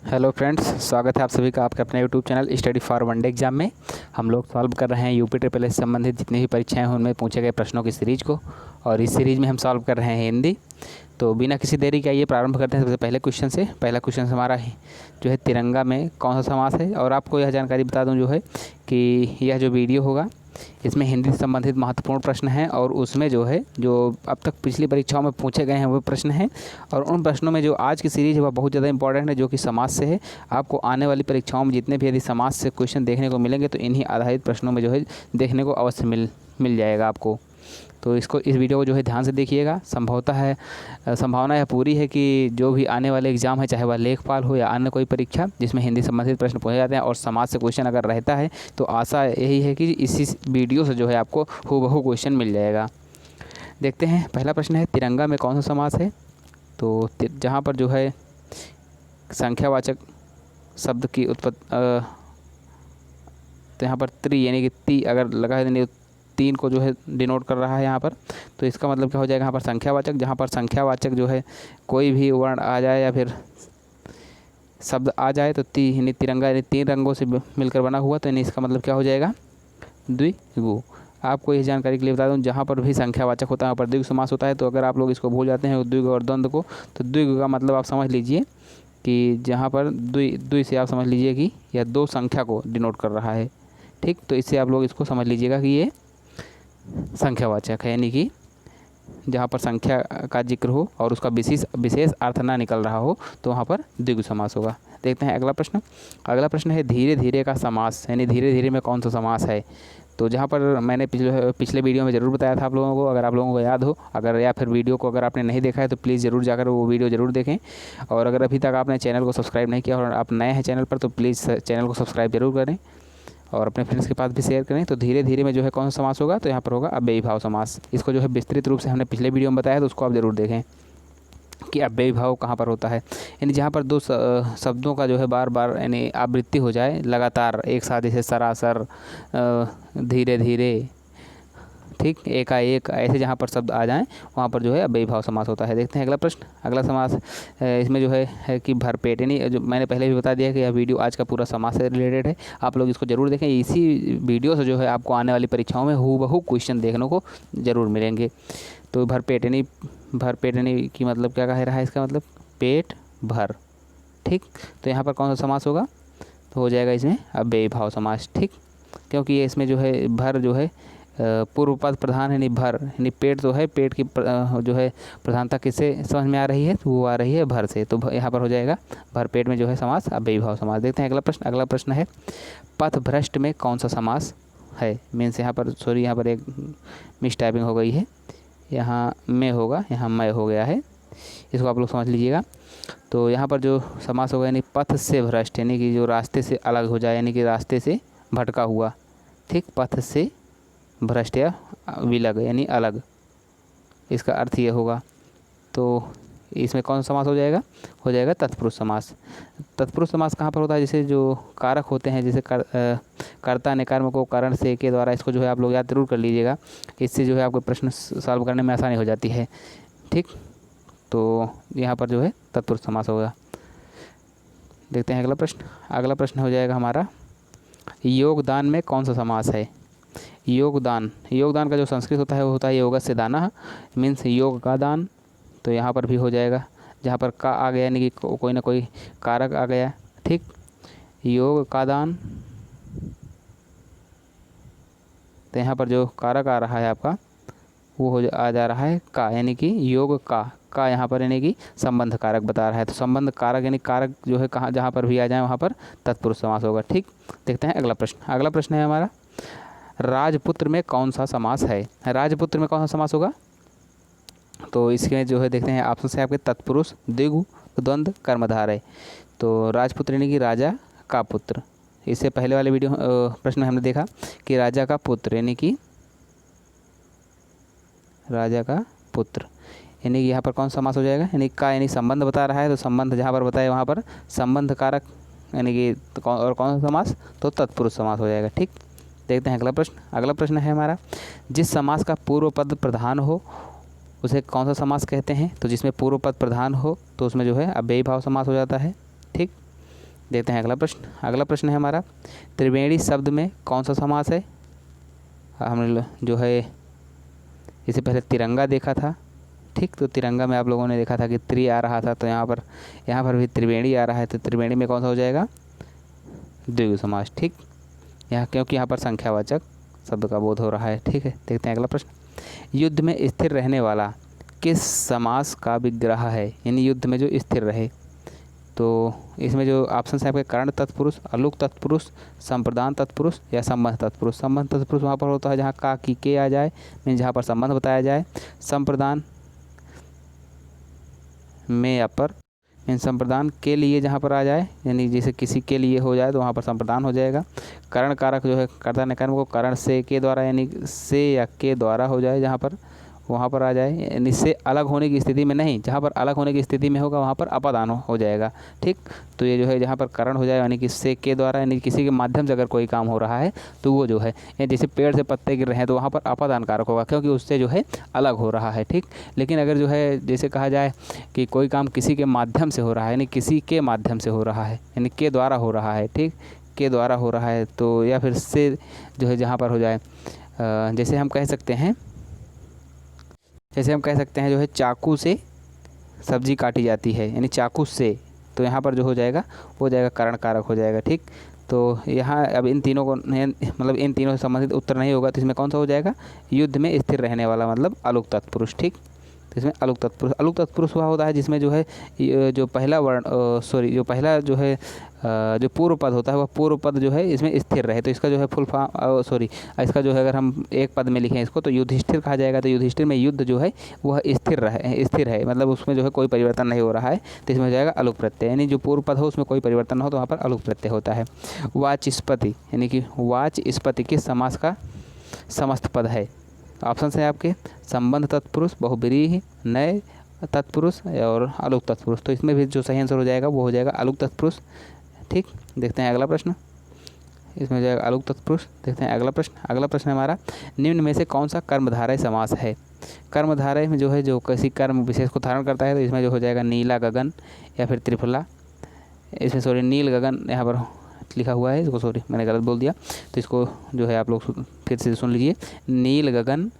Hello friends, स्वागत है आप सभी का आपके अपने YouTube channel study for one day exam में। हम लोग सॉल्व कर रहे हैं यूपी ट्रिपल एस से संबंधित जितनी भी परीक्षाएं हैं उनमें पूछे गए प्रश्नों की सीरीज को, और इस सीरीज में हम सॉल्व कर रहे हैं हिंदी। तो बिना किसी देरी के आइए प्रारंभ करते हैं सबसे पहले क्वेश्चन से। पहला क्वेश्चन हमारा जो है तिरंगा में कौन सा समास है। और आपको यह जानकारी बता दूं जो है कि यह जो वीडियो होगा इसमें हिंदी से संबंधित महत्वपूर्ण प्रश्न हैं, और उसमें जो है जो अब तक पिछली परीक्षाओं में पूछे गए हैं वो प्रश्न हैं, और उन प्रश्नों में जो आज की सीरीज़ है वह बहुत ज़्यादा इंपॉर्टेंट है, जो कि समाज से है। आपको आने वाली परीक्षाओं में जितने भी यदि समाज से क्वेश्चन देखने को मिलेंगे तो इन्हीं आधारित प्रश्नों में जो है देखने को अवश्य मिल जाएगा आपको। तो इस वीडियो को जो है ध्यान से देखिएगा। संभावना यह पूरी है कि जो भी आने वाले एग्ज़ाम है, चाहे वह लेखपाल हो या अन्य कोई परीक्षा जिसमें हिंदी संबंधित प्रश्न पूछे जाते हैं और समाज से क्वेश्चन अगर रहता है, तो आशा यही है कि इसी वीडियो से जो है आपको हूबहू क्वेश्चन मिल जाएगा। देखते हैं, पहला प्रश्न है तिरंगा में कौन सा समास है। तो जहाँ पर जो है संख्यावाचक शब्द की उत्पत्ति, तो यहाँ पर त्रि यानी कि ती अगर लगा है, तीन को जो है डिनोट कर रहा है यहाँ पर, तो इसका मतलब क्या हो जाएगा यहाँ पर संख्यावाचक। जहाँ पर संख्यावाचक जो है कोई भी वर्ण आ जाए या फिर शब्द आ जाए तो यानी तिरंगा यानी तीन रंगों से मिलकर बना हुआ, तो यानी इसका मतलब क्या हो जाएगा द्विगु। आपको यह जानकारी के लिए बता दूं, जहाँ पर भी संख्यावाचक होता है वहाँ पर द्विगु समास होता है। तो अगर आप लोग इसको भूल जाते हैं द्विगु और द्वंद्व को, तो द्विगु का मतलब आप समझ लीजिए कि जहाँ पर द्वि से आप समझ लीजिए कि यह दो संख्या को डिनोट कर रहा है। ठीक, तो इससे आप लोग इसको समझ लीजिएगा कि ये संख्यावाचक है, यानी कि जहाँ पर संख्या का जिक्र हो और उसका विशेष अर्थ ना निकल रहा हो तो वहाँ पर द्विगु समास होगा। देखते हैं अगला प्रश्न। अगला प्रश्न है धीरे धीरे का समास, यानी धीरे धीरे में कौन सा समास है। तो जहाँ पर मैंने पिछले वीडियो में ज़रूर बताया था आप लोगों को, अगर आप लोगों को याद हो, अगर या फिर वीडियो को अगर आपने नहीं देखा है तो प्लीज़ ज़रूर जाकर वो वीडियो ज़रूर देखें। और अगर अभी तक आपने चैनल को सब्सक्राइब नहीं किया और आप नए हैं चैनल पर तो प्लीज़ चैनल को सब्सक्राइब जरूर करें और अपने फ्रेंड्स के पास भी शेयर करें। तो धीरे धीरे में जो है कौन सा समास होगा, तो यहाँ पर होगा अव्ययी भाव समास। इसको जो है विस्तृत रूप से हमने पिछले वीडियो में बताया, तो उसको आप ज़रूर देखें कि अव्ययी भाव कहाँ पर होता है। यानी जहाँ पर दो शब्दों का जो है बार बार यानी आवृत्ति हो जाए लगातार एक साथ, जैसे सरासर, धीरे धीरे, ठीक, एकाएक, ऐसे जहाँ पर शब्द आ जाएं वहाँ पर जो है अव्ययी भाव समास होता है। देखते हैं अगला प्रश्न। अगला समास इसमें जो है कि भरपेट, यानी जो मैंने पहले भी बता दिया कि यह वीडियो आज का पूरा समास से रिलेटेड है, आप लोग इसको ज़रूर देखें। इसी वीडियो से जो है आपको आने वाली परीक्षाओं में हूबहू क्वेश्चन देखने को ज़रूर मिलेंगे। तो भरपेट यानी कि मतलब क्या कह रहा है, इसका मतलब पेट भर। ठीक, तो यहाँ पर कौन सा समास होगा, तो हो जाएगा इसमें अव्ययी भाव समास। ठीक, क्योंकि ये इसमें जो है भर जो है पूर्व पद प्रधान है, यानी भर, यानी पेट तो है, पेट की जो है प्रधानता किससे समझ में आ रही है, तो वो आ रही है भर से। तो यहाँ पर हो जाएगा भर पेट में जो है समास अव्ययी भाव समास। देखते हैं अगला प्रश्न। अगला प्रश्न है पथ भ्रष्ट में कौन सा समास है। मीन्स यहाँ पर यहाँ पर एक मिस टाइपिंग हो गई है, यहाँ में होगा, यहाँ मैं हो गया है, इसको आप लोग समझ लीजिएगा। तो यहाँ पर जो समास होगा यानी पथ से भ्रष्ट, यानी कि जो रास्ते से अलग हो जाए, यानी कि रास्ते से भटका हुआ। ठीक, पथ से भ्रष्ट या विलग यानी अलग, इसका अर्थ ये होगा। तो इसमें कौन सा समास हो जाएगा, हो जाएगा तत्पुरुष समास। तत्पुरुष समास कहाँ पर होता है, जैसे जो कारक होते हैं, जैसे कर्ता ने कर्म को कारण से के द्वारा, इसको जो है आप लोग याद जरूर कर लीजिएगा, इससे जो है आपको प्रश्न सॉल्व करने में आसानी हो जाती है। ठीक, तो यहाँ पर जो है तत्पुरुष समास होगा। देखते हैं अगला प्रश्न। अगला प्रश्न हो जाएगा हमारा योगदान में कौन सा समास है। योगदान का जो संस्कृत होता है वो होता है योगस्य दानः, मीन्स योग का दान। तो यहाँ पर भी हो जाएगा, जहाँ पर का आ गया यानी कि कोई ना कोई कारक आ गया। ठीक, योग का दान, तो यहाँ पर जो कारक आ रहा है आपका वो आ जा रहा है का, यानी कि योग का यहाँ पर यानी कि संबंध कारक बता रहा है। तो संबंध कारक यानी कारक जो है कहाँ जहाँ पर भी आ जाए वहाँ पर तत्पुरुष समास होगा। ठीक, देखते हैं अगला प्रश्न। अगला प्रश्न है हमारा राजपुत्र में कौन सा समास है। राजपुत्र में कौन सा समास होगा, तो इसके जो है देखते हैं ऑप्शन से आपके तत्पुरुष, द्विगु, द्वंद्व, कर्मधारय। तो राजपुत्र यानी कि राजा का पुत्र। इससे पहले वाले वीडियो प्रश्न में हमने देखा कि राजा का पुत्र यानी कि राजा का पुत्र, यानी कि यहाँ पर कौन सा समास हो जाएगा, यानी का यानी संबंध बता रहा है, तो संबंध जहाँ पर बताए वहाँ पर संबंध कारक यानी कि और कौन सा समास, तो तत्पुरुष समास हो जाएगा। ठीक, देखते हैं अगला प्रश्न। अगला प्रश्न है हमारा जिस समास का पूर्व पद प्रधान हो उसे कौन सा समास कहते हैं। तो जिसमें पूर्व पद प्रधान हो तो उसमें जो है अव्ययी भाव समास हो जाता है। ठीक, देखते हैं अगला प्रश्न। अगला प्रश्न है हमारा, त्रिवेणी शब्द में कौन सा समास है। हमने जो है इससे पहले तिरंगा देखा था, ठीक। तो तिरंगा में आप लोगों ने देखा था कि त्रि आ रहा था, तो यहाँ पर भी त्रिवेणी आ रहा है, तो त्रिवेणी में कौन सा हो जाएगा, द्विगु समास, ठीक। यहाँ क्योंकि यहाँ पर संख्यावाचक शब्द का बोध हो रहा है, ठीक है। देखते हैं अगला प्रश्न, युद्ध में स्थिर रहने वाला किस समास का विग्रह है, यानी युद्ध में जो स्थिर रहे। तो इसमें जो ऑप्शन है आपके कर्ण तत्पुरुष, अलुक तत्पुरुष, संप्रदान तत्पुरुष या संबंध तत्पुरुष। संबंध तत्पुरुष वहाँ पर होता है जहाँ का की के आ जाए, मीन जहाँ पर संबंध बताया जाए। संप्रदान में या पर मीन संप्रदान के लिए जहाँ पर आ जाए, यानी जैसे किसी के लिए हो जाए तो वहाँ पर संप्रदान हो जाएगा। कर्ण कारक जो है कर्ता ने कर्म को कर्ण से के द्वारा यानी से या के द्वारा हो जाए, जहाँ पर वहाँ पर आ जाए, यानी से अलग होने की स्थिति में नहीं, जहाँ पर अलग होने की स्थिति में होगा वहाँ पर अपादान हो जाएगा, ठीक। तो ये जो है जहाँ पर करण हो जाए यानी कि से के द्वारा, यानी किसी के माध्यम से अगर कोई काम हो रहा है तो वो जो है जैसे पेड़ से पत्ते गिर रहे हैं तो वहाँ पर अपादान कारक होगा, क्योंकि उससे जो है अलग हो रहा है, ठीक। लेकिन अगर जो है जैसे कहा जाए कि कोई काम किसी के माध्यम से हो रहा है, यानी किसी के माध्यम से हो रहा है, यानी के द्वारा हो रहा है, ठीक, के द्वारा हो रहा है, तो या फिर से जो है जहाँ पर हो जाए, जैसे हम कह सकते हैं जो है चाकू से सब्जी काटी जाती है, यानी चाकू से, तो यहाँ पर जो हो जाएगा वो हो जाएगा करण कारक हो जाएगा, ठीक। तो यहाँ अब इन तीनों को मतलब इन तीनों से संबंधित उत्तर नहीं होगा, तो इसमें कौन सा हो जाएगा, युद्ध में स्थिर रहने वाला मतलब अलुक तत्पुरुष, ठीक। तो इसमें अलुक तत्पुरुष वह होता है जिसमें जो है जो पहला वर्ण जो पहला जो है जो पूर्व पद होता है वह पूर्व पद जो है इसमें स्थिर रहे। तो इसका जो है फुल फॉर्म इसका जो है अगर हम एक पद में लिखें इसको तो युधिष्ठिर कहा जाएगा। तो युधिष्ठिर में युद्ध जो है वह स्थिर है, मतलब उसमें जो है कोई परिवर्तन नहीं हो रहा है, तो इसमें हो जाएगा अलुक प्रत्यय, यानी जो पूर्व पद हो उसमें कोई परिवर्तन न हो तो वहाँ पर अलुक प्रत्यय होता है। वाचस्पति यानी कि वाचस्पति किस समास का समस्त पद है। ऑप्शन है आपके संबंध तत्पुरुष, बहुब्रीहि, नए तत्पुरुष और अलुक तत्पुरुष। तो इसमें भी जो सही आंसर हो जाएगा वो हो जाएगा अलुक तत्पुरुष, ठीक। देखते हैं अगला प्रश्न, इसमें हो जाएगा अलुक तत्पुरुष। देखते हैं अगला प्रश्न। अगला प्रश्न हमारा, निम्न में से कौन सा कर्मधारय समास है। कर्मधारय में जो है जो किसी कर्म विशेष को धारण करता है, तो इसमें जो हो जाएगा नीला गगन या फिर त्रिफला। इसमें नील गगन यहाँ पर लिखा हुआ है, इसको मैंने गलत बोल दिया, तो इसको जो है आप लोग फिर से सुन लीजिए, नील गगन,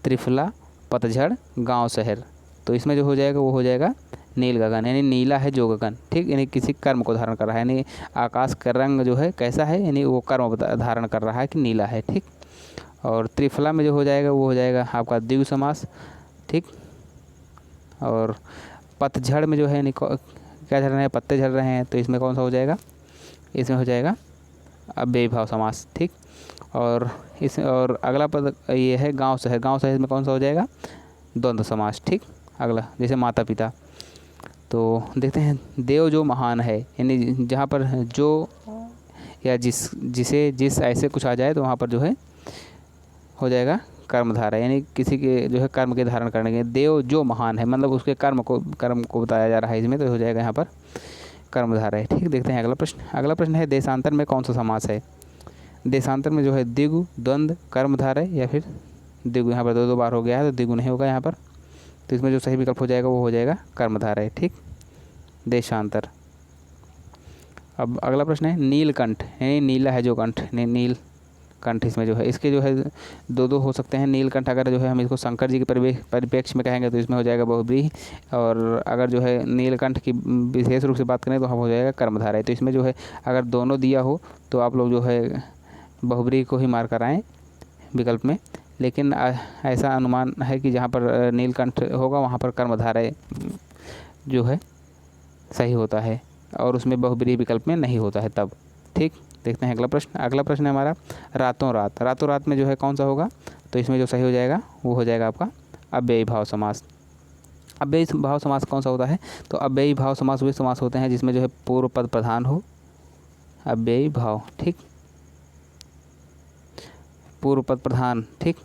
त्रिफला, पतझड़, गांव शहर। तो इसमें जो हो जाएगा वो हो जाएगा नील गगन, यानी नीला है जो गगन, ठीक, यानी किसी कर्म को धारण कर रहा है, यानी आकाश का रंग जो है कैसा है, यानी वो कर्म धारण कर रहा है कि नीला है, ठीक। और त्रिफला में जो हो जाएगा वो हो जाएगा आपका द्विगु समास, ठीक। और पतझड़ में जो है क्या झड़ रहे हैं, पत्ते झड़ रहे हैं, तो इसमें कौन सा हो जाएगा, इसमें हो जाएगा अव्ययी भाव समास, ठीक। और अगला पद ये है गांव शहर में कौन सा हो जाएगा, द्वंद्व समास, ठीक। अगला जैसे माता पिता। तो देखते हैं, देव जो महान है, यानी जहाँ पर जो या जिस ऐसे कुछ आ जाए तो वहाँ पर जो है हो जाएगा कर्मधारय, यानी किसी के जो है कर्म के धारण करने के। देव जो महान है मतलब उसके कर्म को बताया जा रहा है इसमें, तो हो जाएगा यहाँ पर कर्मधारय, ठीक। देखते हैं अगला प्रश्न। अगला प्रश्न है, देशांतर में कौन सा समास है। देशांतर में जो है द्विगु, द्वंद्व, कर्मधारय या फिर द्विगु। यहाँ पर दो बार हो गया है तो द्विगु नहीं होगा यहाँ पर, तो इसमें जो सही विकल्प हो जाएगा वो हो जाएगा कर्मधारय, ठीक, देशांतर। अब अगला प्रश्न है, नीलकंठ, यानी नीला है जो कंठ, नील कंठ। इसमें जो है इसके जो है दो हो सकते हैं नीलकंठ। अगर जो है हम इसको शंकर जी के परिप्रेक्ष्य में कहेंगे तो इसमें हो जाएगा बहुब्रीहि, और अगर जो है नीलकंठ की विशेष रूप से बात करें तो हम हो जाएगा कर्मधारय। तो इसमें जो है अगर दोनों दिया हो तो आप लोग जो है बहुब्रीहि को ही मार कर आएँ विकल्प में, लेकिन ऐसा अनुमान है कि जहाँ पर नीलकंठ होगा वहाँ पर कर्मधारय जो है सही होता है और उसमें बहुब्रीहि विकल्प में नहीं होता है तब, ठीक। देखते हैं अगला प्रश्न। अगला प्रश्न है हमारा, रातों रात में जो है कौन सा होगा। तो इसमें जो सही हो जाएगा वो हो जाएगा आपका अव्ययी भाव समास। अव्ययी भाव समास कौन सा होता है, तो अव्ययी भाव समास वे समास होते हैं जिसमें जो है पूर्व पद प्रधान हो, अव्ययी भाव, ठीक, पूर्व पद प्रधान, ठीक,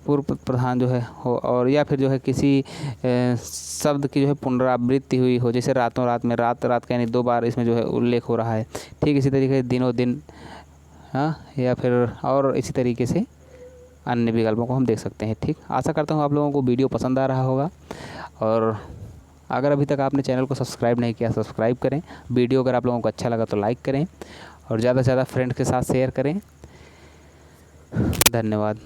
पूर्व पद प्रधान जो है हो, और या फिर जो है किसी शब्द की जो है पुनरावृत्ति हुई हो, जैसे रातों रात में रात का यानी दो बार इसमें जो है उल्लेख हो रहा है, ठीक। इसी तरीके से दिनों दिन, हाँ, या फिर और इसी तरीके से अन्य विकल्पों को हम देख सकते हैं, ठीक। आशा करता हूँ आप लोगों को वीडियो पसंद आ रहा होगा और अगर अभी तक आपने चैनल को सब्सक्राइब नहीं किया सब्सक्राइब करें। वीडियो अगर आप लोगों को अच्छा लगा तो लाइक करें और ज़्यादा से ज़्यादा फ्रेंड के साथ शेयर करें। धन्यवाद।